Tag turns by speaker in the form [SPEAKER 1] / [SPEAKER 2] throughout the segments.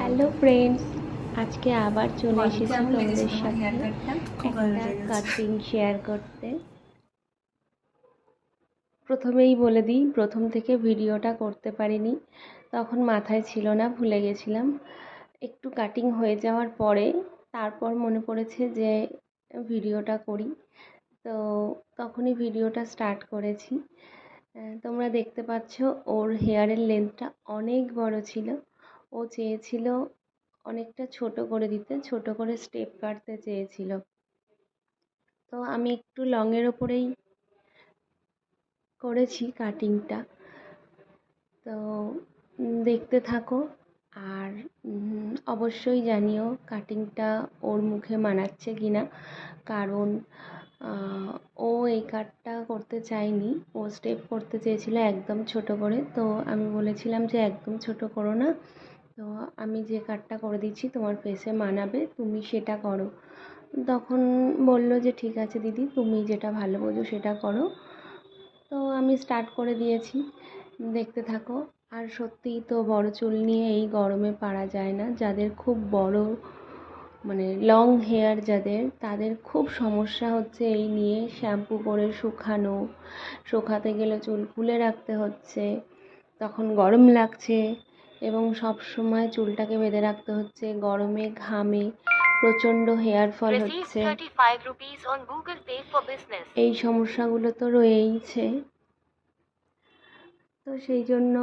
[SPEAKER 1] Hello friends, আজকে আবার চলে
[SPEAKER 2] বলো
[SPEAKER 1] এসেছি
[SPEAKER 2] কেমন লেগেছে
[SPEAKER 1] তোমাদের
[SPEAKER 2] তোমার
[SPEAKER 1] সাথে
[SPEAKER 2] হেয়ার কাটটা? খুব ভালো
[SPEAKER 1] একটা
[SPEAKER 2] লেগেছে।
[SPEAKER 1] কাটিং শেয়ার করতে। প্রথমেই বলে দিই, প্রথম থেকে ভিডিওটা করতে পারিনি, তখন মাথায় ছিল না, ভুলে গেছিলাম। একটু কাটিং হয়ে যাওয়ার পরে তারপর মনে পড়েছে যে ভিডিওটা করি, তো তখনই ভিডিওটা স্টার্ট করেছি। তোমরা দেখতে পাচ্ছ ওর হেয়ারের লেন্থটা অনেক বড় ছিল। ও চেয়েছিল অনেকটা ছোট করে দিতে, ছোট করে স্টেপ কাটতে চেয়েছিল। তো আমি একটু লংয়ের ওপরেই করেছি কাটিংটা। তো দেখতে থাকো, আর অবশ্যই জানিও কাটিংটা ওর মুখে মানাচ্ছে কিনা, কারণ ও এই কাটটা করতে চায়নি, ও স্টেপ করতে চেয়েছিল একদম ছোট করে। তো আমি বলেছিলাম যে একদম ছোট করো না, তো আমি যে কাটটা করে দিচ্ছি তোমার ফেসে মানাবে, তুমি সেটা করো। তখন বলল যে ঠিক আছে দিদি, তুমি যেটা ভালো বোঝো সেটা করো। তো আমি স্টার্ট করে দিয়েছি, দেখতে থাকো। আর সত্যিই তো বড় চুল নিয়ে এই গরমে পারা যায় না। যাদের খুব বড় মানে লং হেয়ার, যাদের তাদের খুব সমস্যা হচ্ছে এই নিয়ে। শ্যাম্পু করে শুকানো, শুকাতে গেলে চুল খুলে রাখতে হচ্ছে, তখন গরম লাগছে, এবং সব সময় চুলটাকে বেঁধে রাখতে হচ্ছে গরমে, ঘামে প্রচণ্ড হেয়ার ফল হচ্ছে। এই সমস্যাগুলো তো রয়েইছে। তো সেই জন্য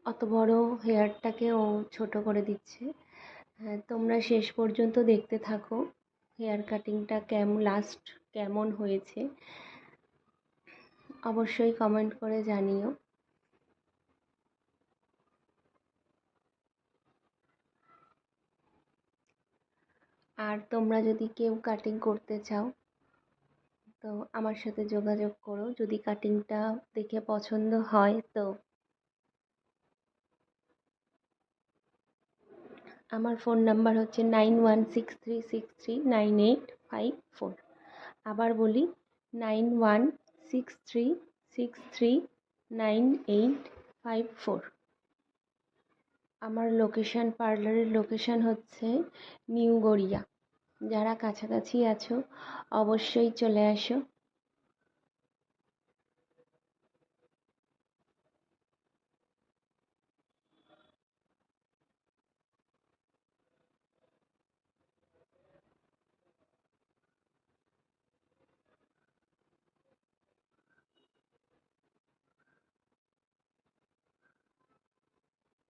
[SPEAKER 1] অত বড় হেয়ারটাকে ও ছোট করে দিচ্ছে। তোমরা শেষ পর্যন্ত দেখতে থাকো, হেয়ার কাটিংটা লাস্ট কেমন হয়েছে অবশ্যই কমেন্ট করে জানিও। আর তোমরা যদি কেউ কাটিং করতে চাও তো আমার সাথে যোগাযোগ করো, যদি কাটিংটা দেখে পছন্দ হয়। তো আমার ফোন নাম্বার হচ্ছে 9163639854। আবার বলি, 9163639854। আমার লোকেশান, পার্লারের লোকেশান হচ্ছে নিউ গড়িয়া। যারা কাছাকাছি আছো অবশ্যই চলে আসো।